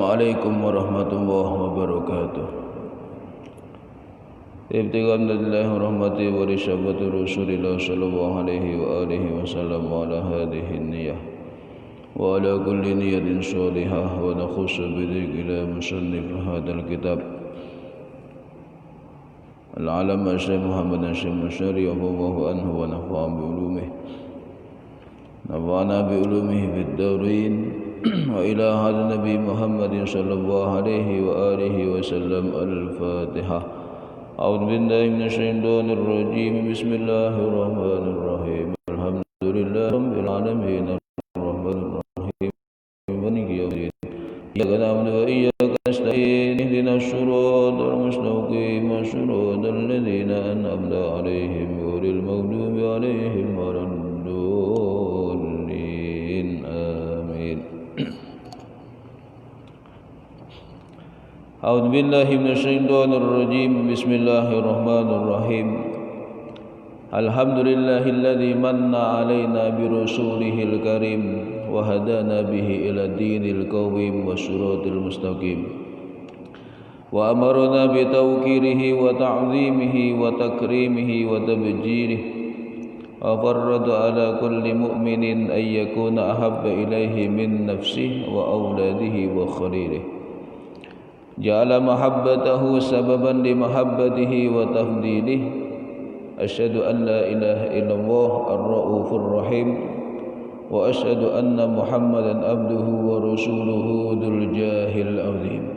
Assalamualaikum warahmatullahi wabarakatuh. Ibtigham lillahi rahmati wa risyabati Rasulillah sallallahu alaihi wa alihi wasallam wa ala hadhihi niyyah wa ala kulli niyyatin shalihah wa nakhussu bidzikri musannif hadzal kitab al-alama Syekh Muhammad Syekh Masyari radhiyallahu anhu wa nafa'a bi ulumihi nafa'ana bi ulumihi fid darain wa ila hadha nabi Muhammadin sallallahu alaihi wa alihi wasallam al-Fatihah. A'udzu billahi minasyaitonir rajim. Bismillahirrahmanirrahim. Alhamdulillahirabbil alamin arrahmanir rahim maliki yaumiddin. Iyyaka na'budu wa iyyaka nasta'in ihdinas siratal mustaqim siratal ladzina an'amta 'alaihim ghairil maghdubi 'alaihim waladdallin. Amin. A'udzu billahi minasyaitonir rajim. Bismillahirrahmanirrahim. Alhamdulillahilladzi manna 'alaina bi rasulihil karim wa hadana bihi ila dinil qawim wassiratil mustaqim. Wa amarna bi tawqirihi wa ta'zimihi wa takrimihi wa tabjilihi. Wa farrada 'ala kulli mu'minin ay yakuna ahabba ilayhi min nafsihi wa auladihi wa khalilihi. Ja'ala mahabbatahu sababan li mahabbatihi wa tafdilihi. Asyhadu an la ilaha illallah ar-raufur rahim wa asyhadu anna Muhammadan abduhu wa rasuluhu dzul jahil azim.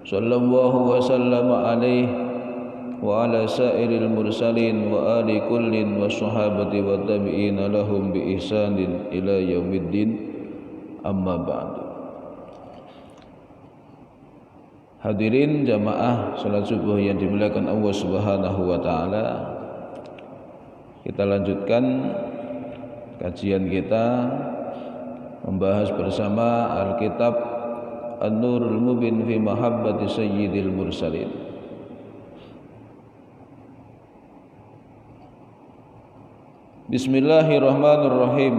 Sallallahu wa sallama alaihi wa ala sairil mursalin wa ali kullin wa sahabati wa tabi'ina lahum bi ihsanin ila yaumiddin. Amma ba'du. Hadirin jamaah salat subuh yang dimuliakan Allah Subhanahu wa taala. Kita lanjutkan kajian kita membahas bersama Alkitab An-Nurul Mubin fi Mahabbati Sayyidil Mursalin. Bismillahirrahmanirrahim.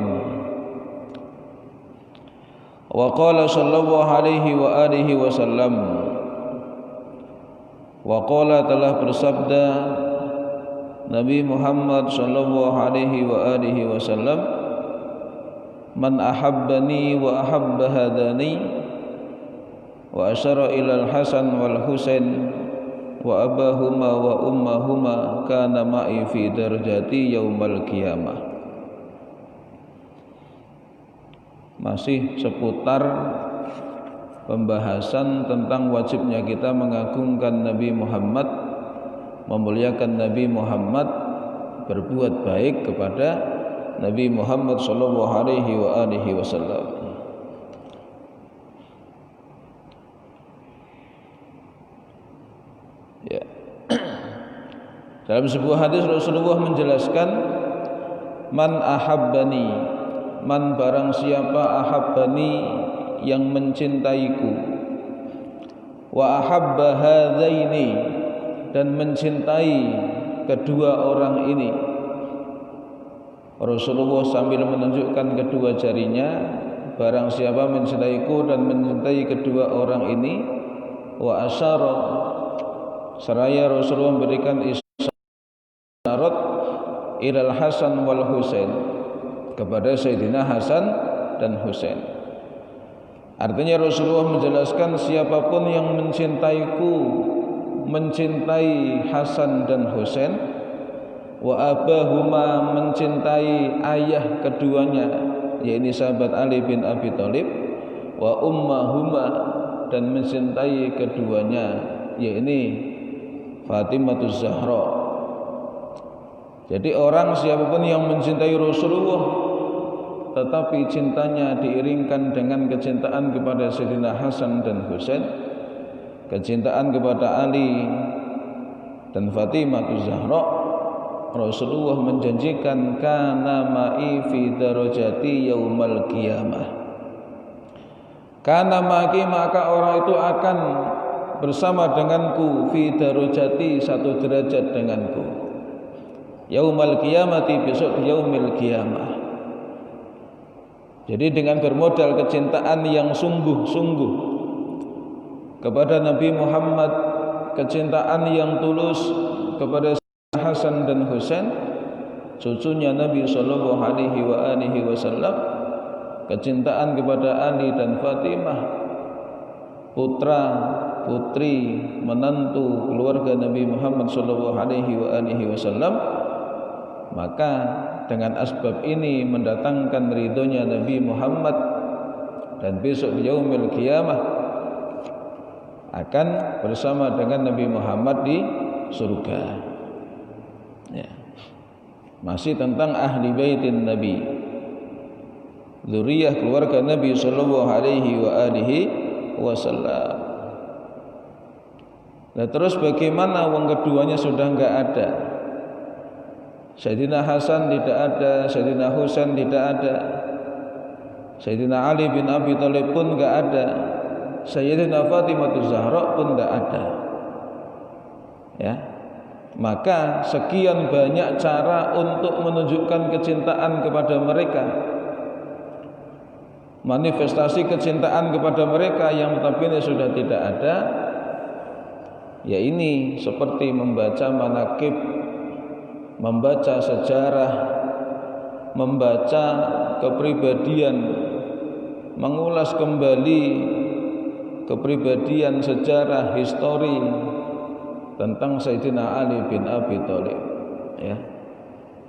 Wa qala sallallahu alaihi wa alihi wasallam. Wa qala telah bersabda Nabi Muhammad sallallahu alaihi wa alihi wasallam, man ahabbani wa ahabba hadani wa asyara ilal Hasan wal Husain wa abahuma wa ummahuma kana ma'i fi darajati yaumal qiyamah. Masih seputar pembahasan tentang wajibnya kita mengagungkan Nabi Muhammad, memuliakan Nabi Muhammad, berbuat baik kepada Nabi Muhammad sallallahu alaihi wa alihi wasallam. Ya. Dalam sebuah hadis Rasulullah menjelaskan, man ahabbani, man barang siapa ahabbani yang mencintaiku, wa ahabba hadzaini dan mencintai kedua orang ini. Rasulullah sambil menunjukkan kedua jarinya, barang siapa mencintaiku dan mencintai kedua orang ini, wa asyara, seraya Rasulullah memberikan isyarat ilal Hasan wal Husain, kepada Sayyidina Hasan dan Husain. Artinya Rasulullah menjelaskan siapapun yang mencintaiku, mencintai Hasan dan Husain, wa abahuma mencintai ayah keduanya, yaitu sahabat Ali bin Abi Thalib, wa ummahuma dan mencintai keduanya, yaitu Fatimahuz Zahra. Jadi orang siapapun yang mencintai Rasulullah tetapi cintanya diiringkan dengan kecintaan kepada Sayyidina Hasan dan Husain, kecintaan kepada Ali dan Fatimah Zahra, Rasulullah menjanjikan kana ma'i fi darajati yaumal qiyamah. Kana ma'i, maka orang itu akan bersama denganku, fi darajati, satu derajat denganku, yaumal qiyamati, besok yaumil qiyamah. Jadi dengan bermodal kecintaan yang sungguh-sungguh, kepada Nabi Muhammad, kecintaan yang tulus kepada Hasan dan Husain, cucunya Nabi sallallahu alaihi wasallam, kecintaan kepada Ali dan Fatimah, putra, putri, menantu keluarga Nabi Muhammad sallallahu alaihi wasallam, maka dengan asbab ini mendatangkan ridhonya Nabi Muhammad, dan besok di yaumil qiyamah akan bersama dengan Nabi Muhammad di surga. Ya. Masih tentang ahli baitin Nabi, zuriyah keluarga Nabi sallallahu alaihi wasallam. Nah, terus bagaimana wong keduanya sudah enggak ada? Sayyidina Hasan tidak ada, Sayyidina Husain tidak ada, Sayyidina Ali bin Abi Thalib pun enggak ada, Sayyidina Fatimah Zahra pun enggak ada. Ya. Maka sekian banyak cara untuk menunjukkan kecintaan kepada mereka, manifestasi kecintaan kepada mereka yang notabene sudah tidak ada. Ya ini seperti membaca manaqib, membaca sejarah, membaca kepribadian, mengulas kembali kepribadian, sejarah, histori tentang Sayyidina Ali bin Abi Thalib, ya.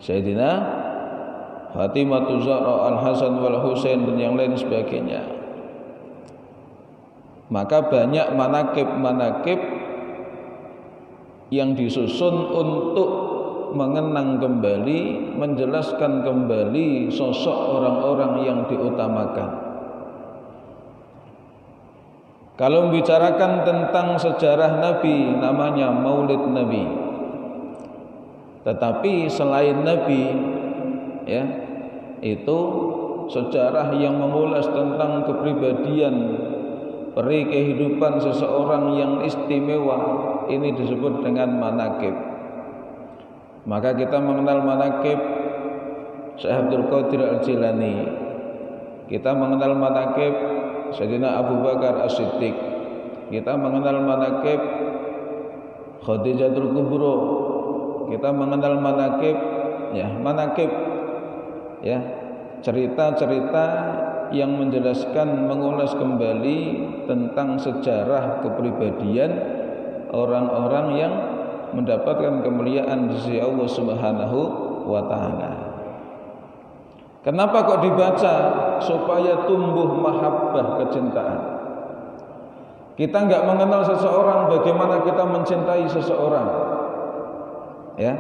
Sayyidina Fatimah Zahra, Al-Hasan wal Husain dan yang lain sebagainya. Maka banyak manaqib yang disusun untuk mengenang kembali, menjelaskan kembali sosok orang-orang yang diutamakan. Kalau membicarakan tentang sejarah Nabi, namanya Maulid Nabi. Tetapi selain Nabi, ya, itu sejarah yang mengulas tentang kepribadian, peri kehidupan seseorang yang istimewa, ini disebut dengan manaqib. Maka kita mengenal manaqib Syekh Abdul Qadir Al-Jilani, kita mengenal manaqib Sayyidina Abu Bakar As-Siddiq, kita mengenal manaqib Khadijatul Kubro, kita mengenal manaqib, ya, manaqib, ya, cerita-cerita yang menjelaskan, mengulas kembali tentang sejarah kepribadian orang-orang yang mendapatkan kemuliaan di sisi Allah Subhanahu wa taala. Kenapa kok dibaca? Supaya tumbuh mahabbah, kecintaan. Kita enggak mengenal seseorang, bagaimana kita mencintai seseorang, ya.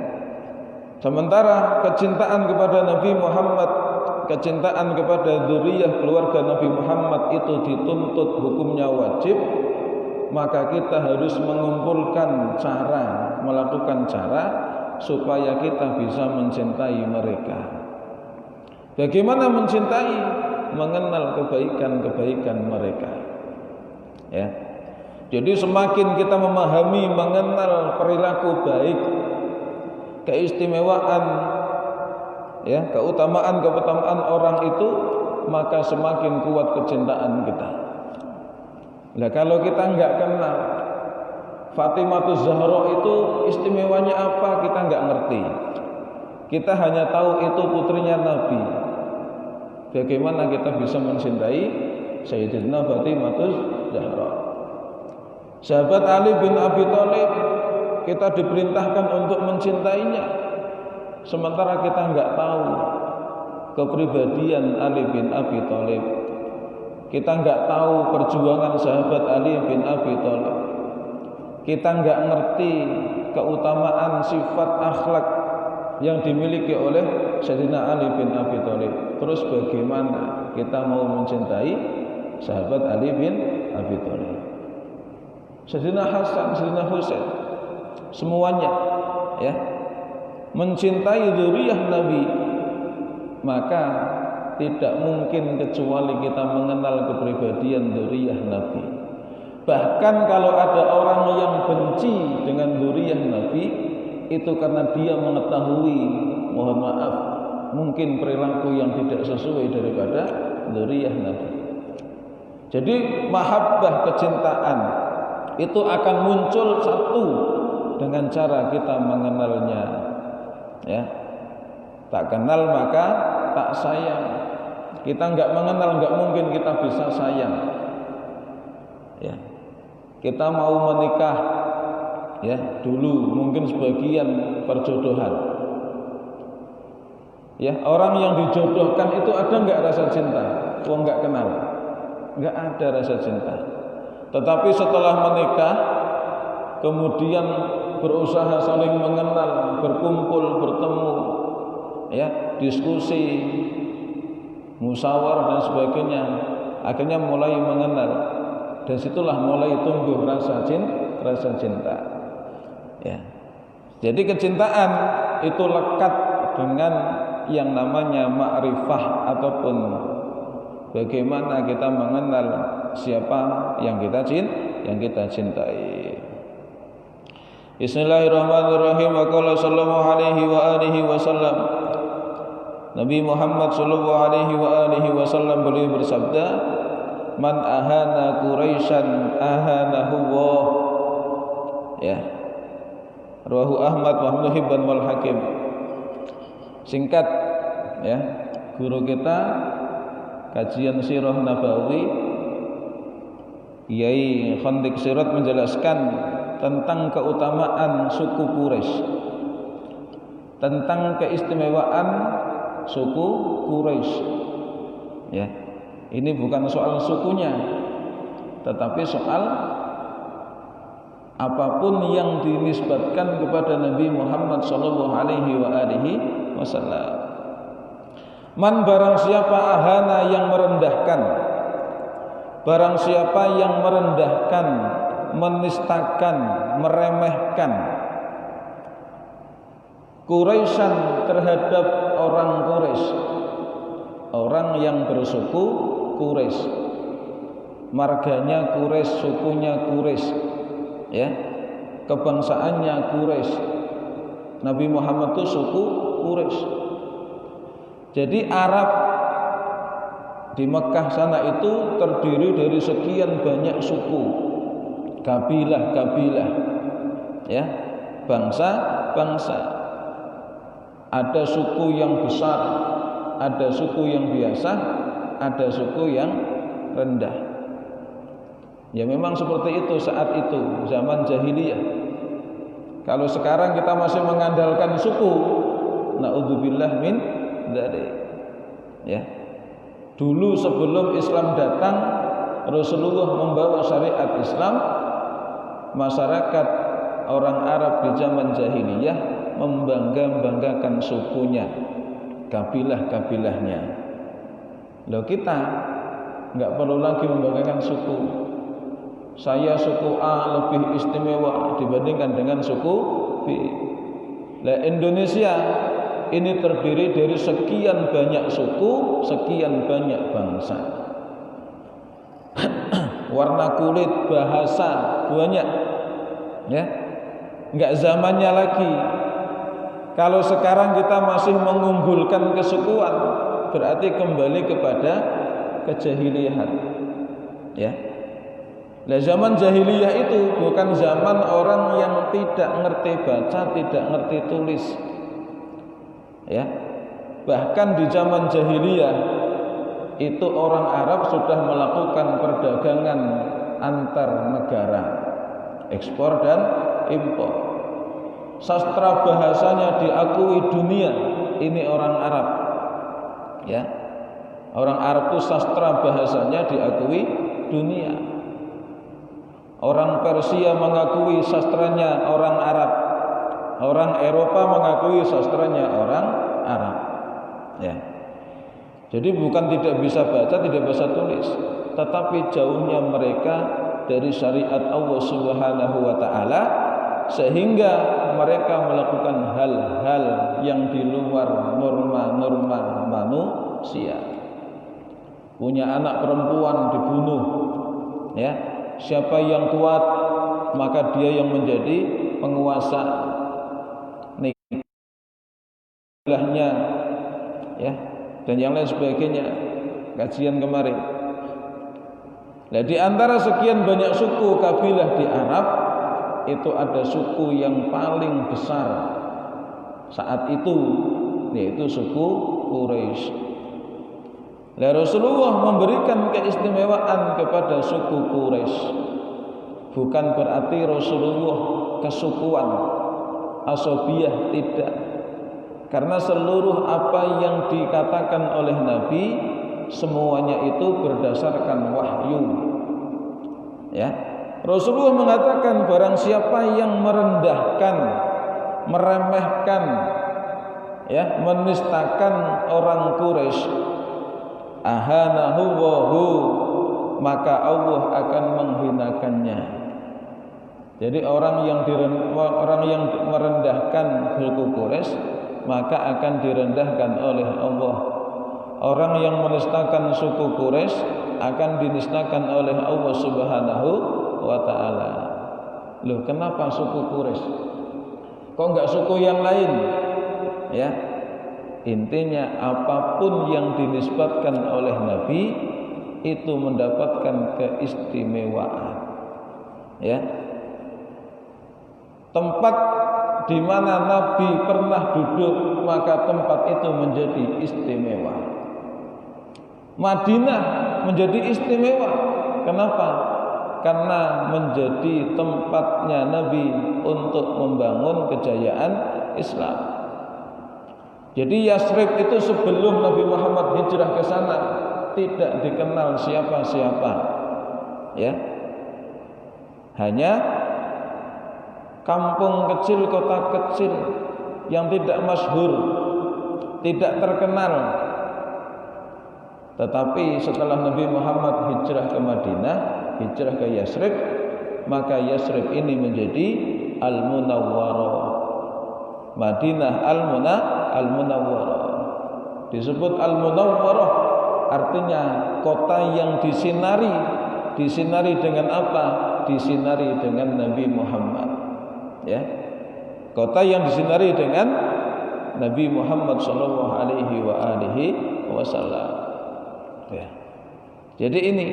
Sementara kecintaan kepada Nabi Muhammad, kecintaan kepada dzurriyyah keluarga Nabi Muhammad itu dituntut hukumnya wajib, maka kita harus mengumpulkan cara, melakukan cara supaya kita bisa mencintai mereka. Bagaimana mencintai? Mengenal kebaikan-kebaikan mereka, ya. Jadi semakin kita memahami, mengenal perilaku baik, keistimewaan, ya, keutamaan orang itu, maka semakin kuat kecintaan kita. Nah, kalau kita enggak kenal Fatimah Zahra itu istimewanya apa, kita enggak ngerti. Kita hanya tahu itu putrinya Nabi. Bagaimana kita bisa mencintai Sayyidina Fatimah Zahra? Sahabat Ali bin Abi Thalib, kita diperintahkan untuk mencintainya, sementara kita enggak tahu kepribadian Ali bin Abi Thalib. Kita enggak tahu perjuangan sahabat Ali bin Abi Thalib. Kita enggak ngerti keutamaan sifat akhlak yang dimiliki oleh Sayyidina Ali bin Abi Thalib. Terus bagaimana kita mau mencintai sahabat Ali bin Abi Thalib? Sayyidina Hasan, Sayyidina Husain, semuanya, ya, mencintai dzurriyyah Nabi, maka tidak mungkin kecuali kita mengenal kepribadian dzurriyyah Nabi. Bahkan kalau ada orang yang benci dengan dzurriyyah Nabi, itu karena dia mengetahui, mohon maaf, mungkin perilaku yang tidak sesuai daripada dzurriyyah Nabi. Jadi mahabbah, kecintaan, itu akan muncul satu dengan cara kita mengenalnya. Ya, tak kenal maka tak sayang. Kita nggak mengenal, nggak mungkin kita bisa sayang. Ya, kita mau menikah, ya dulu mungkin sebagian perjodohan. Ya, orang yang dijodohkan itu ada nggak rasa cinta? Oh, nggak kenal, nggak ada rasa cinta. Tetapi setelah menikah, kemudian berusaha saling mengenal, berkumpul, bertemu, ya diskusi, musyawarah dan sebagainya, akhirnya mulai mengenal, dan situlah mulai tumbuh rasa cinta. Ya, jadi kecintaan itu lekat dengan yang namanya ma'rifah ataupun bagaimana kita mengenal siapa yang kita cintai. Bismillahirrahmanirrahim. Wa qala sallallahu alaihi wa alihi wasallam. Nabi Muhammad sallallahu alaihi wa alihi wasallam beliau bersabda, "Man ahana Quraisyan ahanahu Allah." Ya. Rawahu Ahmad wa Ibnu Hibban wal Hakim. Singkat, ya, guru kita kajian sirah nabawi Yai Khandik Sirat menjelaskan tentang keutamaan suku Quraisy, tentang keistimewaan suku Quraisy. Ya, ini bukan soal sukunya, tetapi soal apapun yang dinisbatkan kepada Nabi Muhammad sallallahu alaihi wasallam. Man, barang siapa ahana, yang merendahkan, barang siapa yang merendahkan, menistakan, meremehkan Quraisyan, terhadap orang Quraisy, orang yang bersuku Quraisy, marganya Quraisy, sukunya Quraisy, ya, kebangsaannya Quraisy. Nabi Muhammad itu suku Quraisy. Jadi Arab di Mekah sana itu terdiri dari sekian banyak suku, kabilah-kabilah, ya, bangsa-bangsa. Ada suku yang besar, ada suku yang biasa, ada suku yang rendah. Ya memang seperti itu saat itu, zaman jahiliyah. Kalau sekarang kita masih mengandalkan suku, naudzubillah min dzalik. Ya. Dulu sebelum Islam datang, Rasulullah membawa syariat Islam, masyarakat orang Arab di zaman jahiliyah membangga-banggakan sukunya, kabilah-kabilahnya. Loh, kita nggak perlu lagi membanggakan suku. Saya suku A lebih istimewa dibandingkan dengan suku B. Lah, Indonesia ini terdiri dari sekian banyak suku, sekian banyak bangsa. Warna kulit, bahasa, banyak. Ya, nggak zamannya lagi. Kalau sekarang kita masih mengunggulkan kesukuan, berarti kembali kepada kejahiliahan. Ya. Nah, zaman jahiliyah itu bukan zaman orang yang tidak ngerti baca, tidak ngerti tulis. Ya. Bahkan di zaman jahiliyah itu orang Arab sudah melakukan perdagangan antar negara, ekspor dan impor. Sastra bahasanya diakui dunia, ini orang Arab. Ya. Orang Arab itu sastra bahasanya diakui dunia. Orang Persia mengakui sastranya orang Arab. Orang Eropa mengakui sastranya orang Arab. Ya. Jadi bukan tidak bisa baca, tidak bisa tulis, tetapi jauhnya mereka dari syariat Allah Subhanahu wa taala, sehingga mereka melakukan hal-hal yang di luar norma-norma manusia. Punya anak perempuan dibunuh, ya. Siapa yang kuat maka dia yang menjadi penguasa nikahnya, ya, dan yang lain sebagainya. Kajian kemarin Nah, di antara sekian banyak suku kabilah di Arab, itu ada suku yang paling besar saat itu, yaitu suku Quraisy. Nah, Rasulullah memberikan keistimewaan kepada suku Quraisy. Bukan berarti Rasulullah kesukuan, asobiyah, tidak. Karena seluruh apa yang dikatakan oleh Nabi semuanya itu berdasarkan wahyu. Ya. Rasulullah mengatakan barang siapa yang merendahkan, meremehkan, ya, menistakan orang Quraisy, ahanahu wahu, maka Allah akan menghinakannya. Jadi orang yang merendahkan suku Quraisy, maka akan direndahkan oleh Allah. Orang yang menistakan suku Quraisy akan dinistakan oleh Allah Subhanahu wa ta'ala. Loh, kenapa suku Quraisy? Kok enggak suku yang lain? Ya. Intinya apapun yang dinisbatkan oleh Nabi itu mendapatkan keistimewaan. Ya. Tempat di mana Nabi pernah duduk, maka tempat itu menjadi istimewa. Madinah menjadi istimewa. Kenapa? Karena menjadi tempatnya Nabi untuk membangun kejayaan Islam. Jadi Yasrib itu sebelum Nabi Muhammad hijrah ke sana tidak dikenal siapa-siapa. Ya. Hanya kampung kecil, kota kecil yang tidak masyhur, tidak terkenal. Tetapi setelah Nabi Muhammad hijrah ke Madinah, hijrah ke Yasrib, maka Yasrib ini menjadi Al-Munawwarah. Madinah Al-Munawwarah. Disebut Al-Munawwarah artinya kota yang disinari. Disinari dengan apa? Disinari dengan Nabi Muhammad. Ya. Kota yang disinari dengan Nabi Muhammad sallallahu alaihi wasallam. Ya. Jadi ini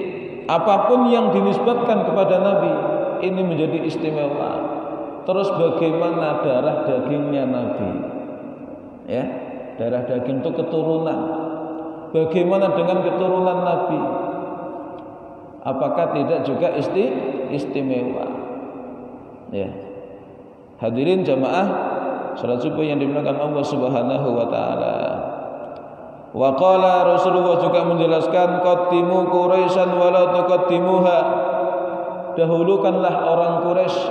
apapun yang dinisbatkan kepada Nabi ini menjadi istimewa. Terus bagaimana darah dagingnya Nabi? Ya, darah daging itu keturunan. Bagaimana dengan keturunan Nabi? Apakah tidak juga istimewa? Ya. Hadirin jamaah salat subuh yang dimuliakan Allah Subhanahu wa taala. Wa qala Rasulullah juga menjelaskan qaddimu Quraisyan wa la tuqaddimuha. Dahulukanlah orang Quraisy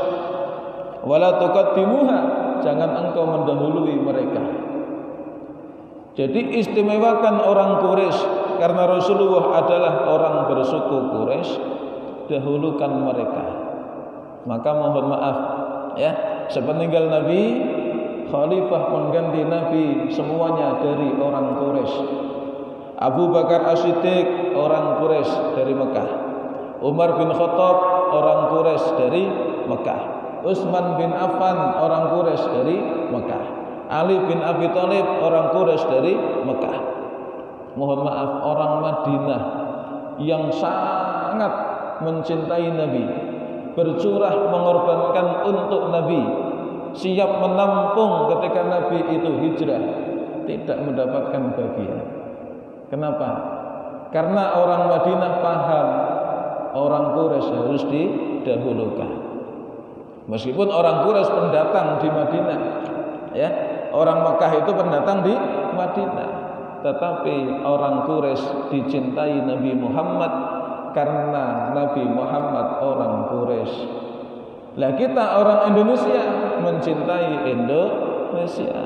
wa la tuqaddimuha, jangan engkau mendahului mereka. Jadi istimewakan orang Quraisy karena Rasulullah adalah orang bersuku Quraisy, dahulukan mereka. Maka mohon maaf ya, sepeninggal Nabi, khalifah pengganti Nabi semuanya dari orang Quraisy. Abu Bakar As-Siddiq orang Quraisy dari Mekah. Umar bin Khattab orang Quraisy dari Mekah. Utsman bin Affan orang Quraisy dari Mekah. Ali bin Abi Thalib orang Quraisy dari Mekah. Mohon maaf, orang Madinah yang sangat mencintai Nabi, bercurah mengorbankan untuk Nabi, siap menampung ketika Nabi itu hijrah, tidak mendapatkan bagian. Kenapa? Karena orang Madinah paham orang Quraisy harus didahulukan. Meskipun orang Quraisy pendatang di Madinah, ya, orang Mekah itu pendatang di Madinah, tetapi orang Quraisy dicintai Nabi Muhammad karena Nabi Muhammad orang Quraisy. Lah kita orang Indonesia mencintai Indonesia.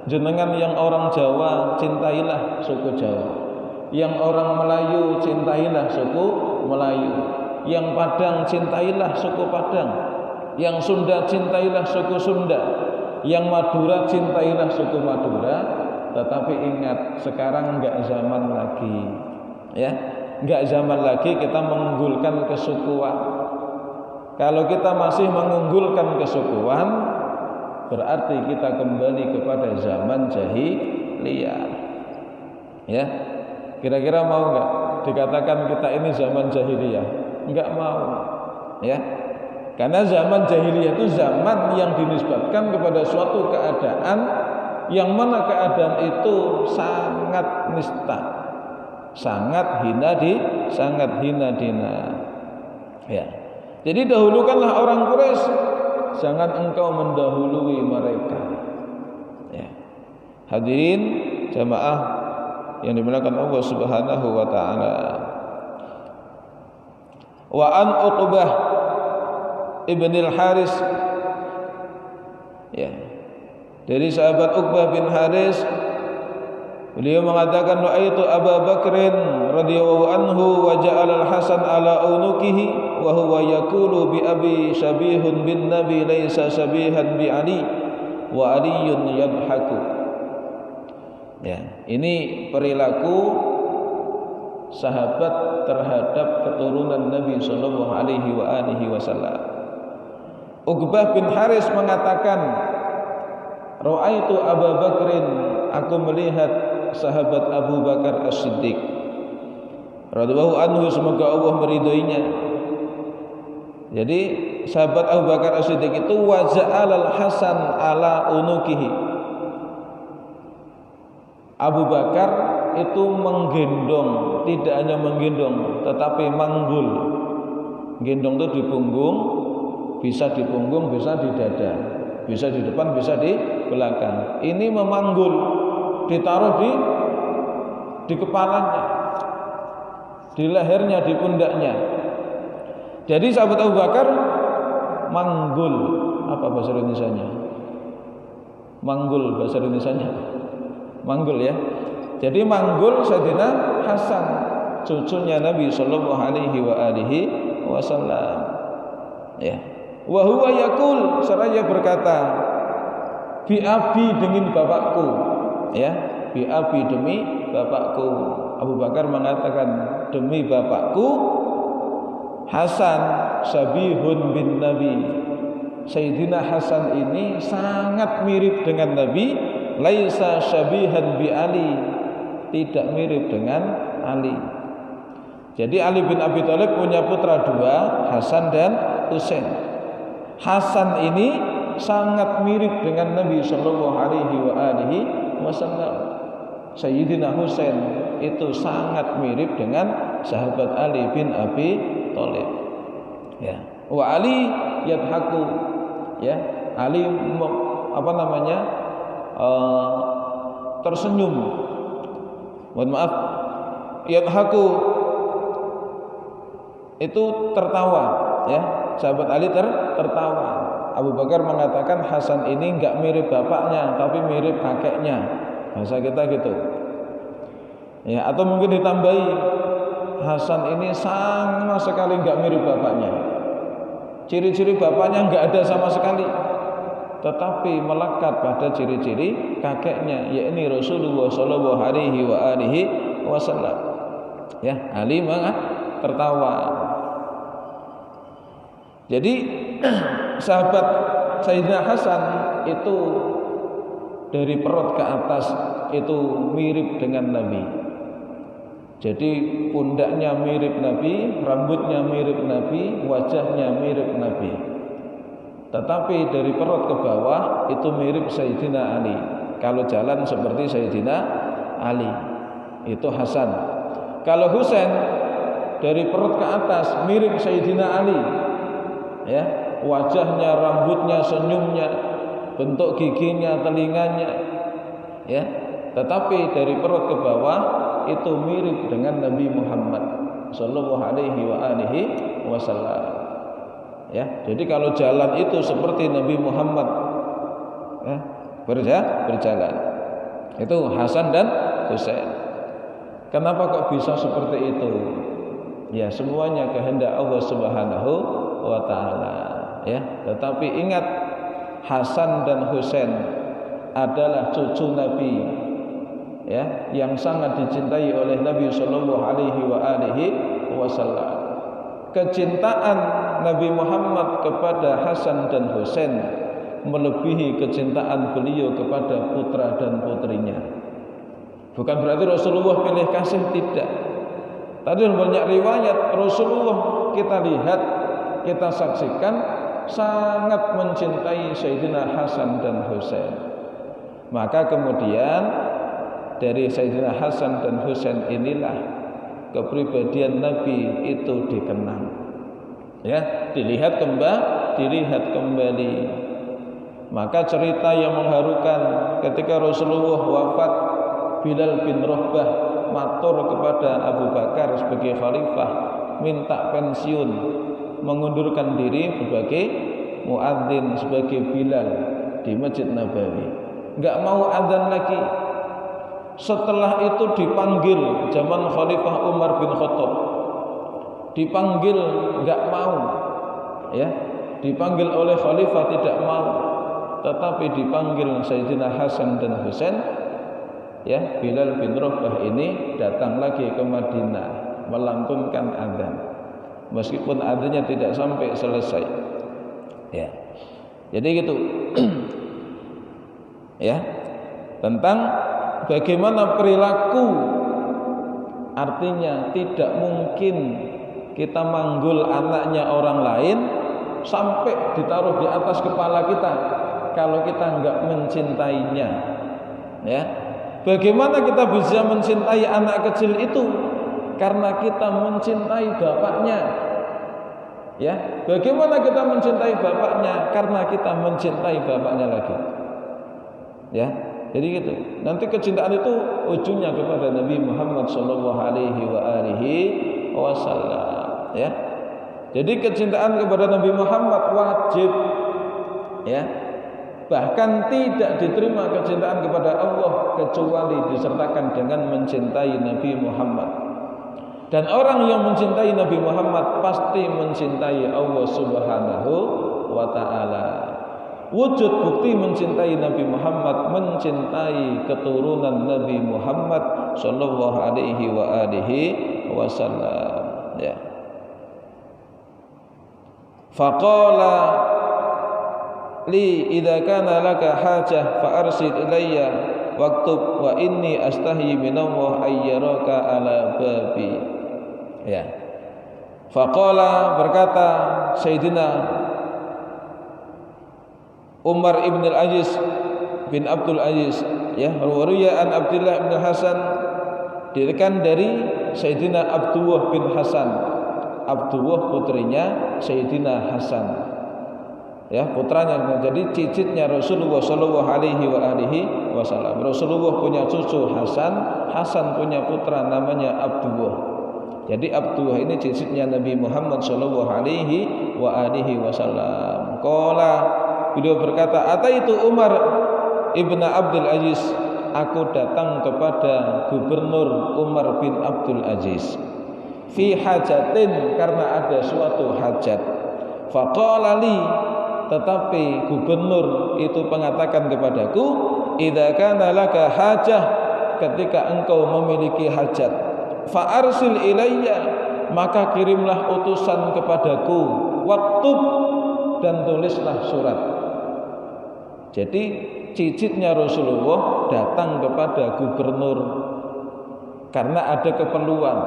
Jenengan yang orang Jawa cintailah suku Jawa. Yang orang Melayu cintailah suku Melayu. Yang Padang cintailah suku Padang. Yang Sunda cintailah suku Sunda. Yang Madura cintailah suku Madura. Tetapi ingat, sekarang enggak zaman lagi. Ya, enggak zaman lagi kita mengunggulkan kesukuan. Kalau kita masih mengunggulkan kesukuan, berarti kita kembali kepada zaman jahiliyah. Ya, kira-kira mau nggak dikatakan kita ini zaman jahiliyah? enggak mau. Ya. Karena zaman jahiliyah itu zaman yang dinisbatkan kepada suatu keadaan yang mana keadaan itu sangat nista, sangat hina dina. Ya. Jadi dahulukanlah orang Quraisy, jangan engkau mendahului mereka. Ya. Hadirin jamaah yang dimuliakan Allah Subhanahu wa taala. Wa an Uqbah ibn al-Haris, ya, dari sahabat Uqbah bin Haris, beliau mengatakan ra'aitu Abu Bakrin radhiyallahu anhu wa ja'ala al-Hasan ala unukihi wa huwa yaqulu bi abi syabihun bin nabi laisa syabihan bi Ali wa aliyun yadhaku. Ya, ini perilaku sahabat terhadap keturunan Nabi sallallahu alaihi wasallam. Uqbah bin Haris mengatakan, ra'aitu Abu Bakrin, aku melihat sahabat Abu Bakar As-Siddiq radhiyallahu anhu, semoga Allah meridhoinya. Jadi sahabat Abu Bakar As-Siddiq itu waja'al Hasan ala unukihi. Abu Bakar itu menggendong, tidak hanya menggendong tetapi manggul. Gendong itu di punggung, bisa di punggung, bisa di dada, bisa di depan, bisa di belakang. Ini memanggul, ditaruh di kepalanya, di lehernya, di pundaknya. Jadi sahabat Abu Bakar manggul. Apa bahasa Indonesianya? Manggul bahasa Indonesianya. Manggul ya. Jadi manggul Sayyidina Hasan, cucunya Nabi sallallahu alaihi wasallam. Ya. Wa huwa yaqul, seraya berkata, bi abi demi bapakku, ya, bi abi demi bapakku. Abu Bakar mengatakan, demi bapakku Hasan syabihun bin Nabi. Sayyidina Hasan ini sangat mirip dengan Nabi, laisa syabihan bi Ali, tidak mirip dengan Ali. Jadi Ali bin Abi Thalib punya putra dua, Hasan dan Husain. Hasan ini sangat mirip dengan Nabi sallallahu alaihi wasallam. Sayyidina Husain itu sangat mirip dengan sahabat Ali bin Abi Thalib. Ya. Wa Ali yadhaku, ya. Ali tersenyum. Mohon maaf, yadhaku itu tertawa, ya. Sahabat Ali tertawa. Abu Bakar mengatakan Hasan ini enggak mirip bapaknya tapi mirip kakeknya. Bahasa kita gitu. Ya, atau mungkin ditambahi Hasan ini sama sekali enggak mirip bapaknya. Ciri-ciri bapaknya enggak ada sama sekali. Tetapi melekat pada ciri-ciri kakeknya, yakni Rasulullah sallallahu alaihi wasallam. Ya, Ali tertawa. Jadi sahabat Sayyidina Hasan itu dari perut ke atas itu mirip dengan Nabi. Jadi pundaknya mirip Nabi, rambutnya mirip Nabi, wajahnya mirip Nabi. Tetapi dari perut ke bawah itu mirip Sayyidina Ali. Kalau jalan seperti Sayyidina Ali, itu Hasan. Kalau Husain dari perut ke atas mirip Sayyidina Ali. Ya, wajahnya, rambutnya, senyumnya, bentuk giginya, telinganya, ya. Tetapi dari perut ke bawah itu mirip dengan Nabi Muhammad sallallahu alaihi wasallam. Ya, jadi kalau jalan itu seperti Nabi Muhammad, ya, berjalan. Itu Hasan dan Husain. Kenapa kok bisa seperti itu? Ya, semuanya kehendak Allah Subhanahu wa taala, ya. Tetapi ingat, Hasan dan Husain adalah cucu Nabi, ya, yang sangat dicintai oleh Nabi sallallahu alaihi wasallam. Kecintaan Nabi Muhammad kepada Hasan dan Husain melebihi kecintaan beliau kepada putra dan putrinya. Bukan berarti Rasulullah pilih kasih, tidak. Tadi banyak riwayat Rasulullah kita lihat, kita saksikan sangat mencintai Sayyidina Hasan dan Husain. Maka kemudian dari Sayyidina Hasan dan Husain inilah kepribadian Nabi itu dikenang. Ya, dilihat kembali. Maka cerita yang mengharukan ketika Rasulullah wafat, Bilal bin Rabah matur kepada Abu Bakar sebagai khalifah, minta pensiun, mengundurkan diri sebagai muadzin, sebagai Bilal di Masjid Nabawi. Enggak mau adzan lagi. Setelah itu dipanggil zaman Khalifah Umar bin Khattab. Dipanggil enggak mau. Ya, dipanggil oleh khalifah tidak mau. Tetapi dipanggil Sayyidina Hasan dan Husain, ya, Bilal bin Rabah ini datang lagi ke Madinah melantunkan adzan. Meskipun adzannya tidak sampai selesai. Ya. Jadi gitu. Ya. Tentang bagaimana perilaku, artinya tidak mungkin kita manggul anaknya orang lain sampai ditaruh di atas kepala kita kalau kita enggak mencintainya. Ya. Bagaimana kita bisa mencintai anak kecil itu? Karena kita mencintai bapaknya. Ya, bagaimana kita mencintai bapaknya? Karena kita mencintai bapaknya lagi. Ya, jadi gitu. Nanti kecintaan itu ujungnya kepada Nabi Muhammad sallallahu alaihi wasallam. Ya. Jadi kecintaan kepada Nabi Muhammad wajib. Ya. Bahkan tidak diterima kecintaan kepada Allah kecuali disertakan dengan mencintai Nabi Muhammad. Dan orang yang mencintai Nabi Muhammad pasti mencintai Allah Subhanahu wa ta'ala. Wujud bukti mencintai Nabi Muhammad, mencintai keturunan Nabi Muhammad sallallahu alaihi wasallam. Ya. Faqala li idza kana laka hajah fa arsil ilayya waktub wa inni astahi minallah ayyaraka ala babi. Ya. Faqala, berkata Sayyidina Umar ibn al-Aziz bin Abdul Aziz, ya, riwayat an Abdullah bin Hasan, dirikan dari Sayyidina Abdullah bin Hasan. Abdullah putrinya Sayyidina Hasan. Ya, putranya, jadi cicitnya Rasulullah sallallahu alaihi wasallam. Rasulullah punya cucu Hasan, Hasan punya putra namanya Abdullah. Jadi Abdullah ini cicitnya Nabi Muhammad sallallahu alaihi wasallam. Qala, beliau berkata, ataitu Umar ibn Abdul Aziz, aku datang kepada Gubernur Umar bin Abdul Aziz fi hajatin, karena ada suatu hajat. Faqala li, tetapi gubernur itu mengatakan kepadaku, idza kana laka hajah, ketika engkau memiliki hajat, fa arsil ilayya, maka kirimlah utusan kepadaku, waktub, dan tulislah surat. Jadi cicitnya Rasulullah datang kepada gubernur karena ada keperluan.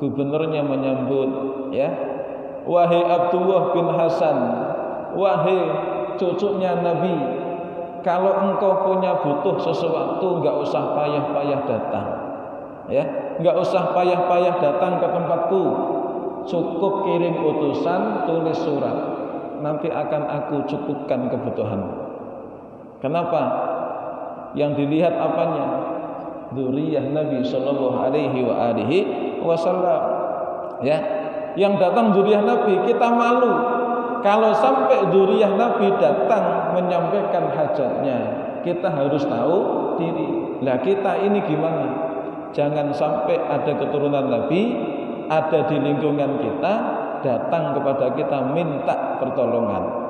Gubernurnya menyambut, ya, wahai Abdullah bin Hasan, wahai cucunya Nabi, kalau engkau punya butuh sesuatu, enggak usah payah-payah datang. Ya, enggak usah payah-payah datang ke tempatku. Cukup kirim utusan, tulis surat. Nanti akan aku cukupkan kebutuhanmu. Kenapa? Yang dilihat apanya? Dzurriyyah Nabi sallallahu alaihi wasallam. Ya, yang datang dzurriyyah Nabi, kita malu kalau sampai dzurriyyah Nabi datang menyampaikan hajatnya. Kita harus tahu diri. Lah kita ini gimana? Jangan sampai ada keturunan Nabi ada di lingkungan kita, datang kepada kita minta pertolongan.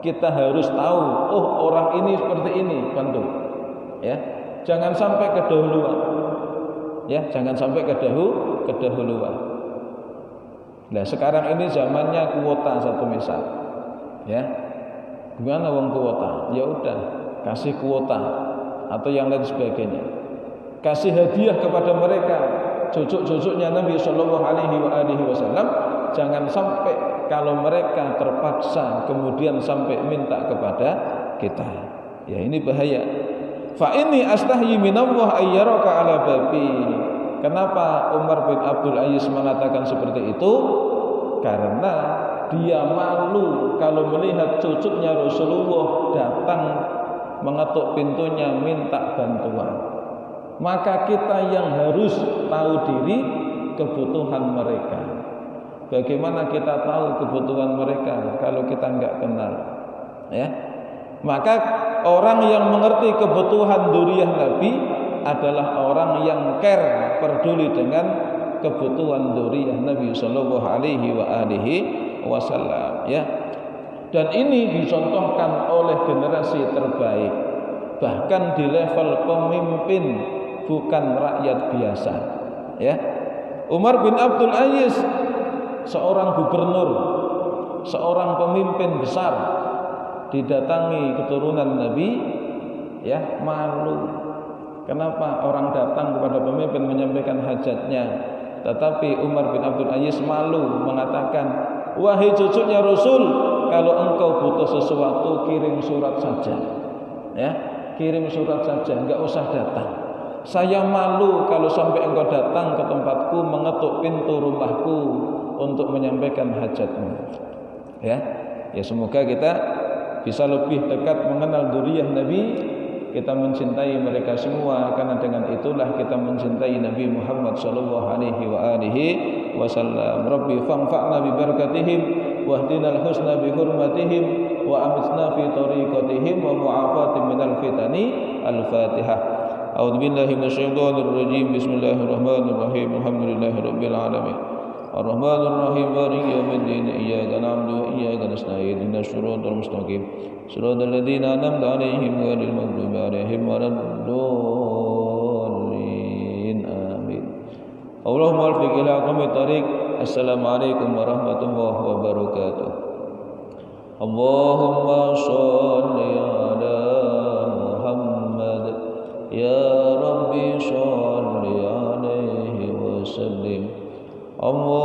Kita harus tahu, oh orang ini seperti ini, bantu. Ya, jangan sampai kedahuluan. Ya, jangan sampai kedahuluan. Nah, sekarang ini zamannya kuota, satu misal. Ya. Gimana wong kuota? Ya udah, kasih kuota atau yang lain sebagainya. Kasih hadiah kepada mereka, cucu-cucunya Nabi sallallahu alaihi wasallam, jangan sampai kalau mereka terpaksa kemudian sampai minta kepada kita. Ya, ini bahaya. Fa inni astahyi minallah ayyaraka ala babi. Kenapa Umar bin Abdul Aziz mengatakan seperti itu? Karena dia malu kalau melihat cucunya Rasulullah datang mengetuk pintunya minta bantuan. Maka kita yang harus tahu diri kebutuhan mereka. Bagaimana kita tahu kebutuhan mereka kalau kita enggak kenal? Ya. Maka orang yang mengerti kebutuhan dzurriyyah Nabi adalah orang yang care, peduli dengan kebutuhan dzurriyyah Nabi sallallahu alaihi wasallam, ya. Dan ini dicontohkan oleh generasi terbaik, bahkan di level pemimpin, bukan rakyat biasa, ya. Umar bin Abdul Aziz seorang gubernur, seorang pemimpin besar, didatangi keturunan Nabi, ya, malu. Kenapa orang datang kepada pemimpin menyampaikan hajatnya, tetapi Umar bin Abdul Aziz malu mengatakan, wahai cucunya Rasul, kalau engkau butuh sesuatu kirim surat saja, ya, kirim surat saja, enggak usah datang. Saya malu kalau sampai engkau datang ke tempatku, mengetuk pintu rumahku untuk menyampaikan hajatmu. Ya, ya, semoga kita bisa lebih dekat mengenal dzurriyyah Nabi. Kita mencintai mereka semua, karena dengan itulah kita mencintai Nabi Muhammad sallallahu alaihi wasallam. Rabbi fanfa'na bi barakatihim wahdinal husna bi hurmatihim wa amitna fi tariqatihim wa mu'afatin minal fitani. Al-Fatihah. A'udzu billahi minasyaitonir rajim. Bismillahirrahmanirrahim. Alhamdulillahirabbil alamin. Ar-Rahmanir-Rahim, Maliki yaumiddin. Iyyaka na'budu wa iyyaka nasta'in. Ihdinas siratal mustaqim. Shiratal ladzina an'amta 'alaihim ghairil maghdubi 'alaihim waladdallin. Amin. Allahumma waffiq ila aqwamit thariq. Assalamualaikum warahmatullahi wabarakatuh. Allahumma shalli ala Muhammad, ya Rabbi shalli alaihi wasallim. Allah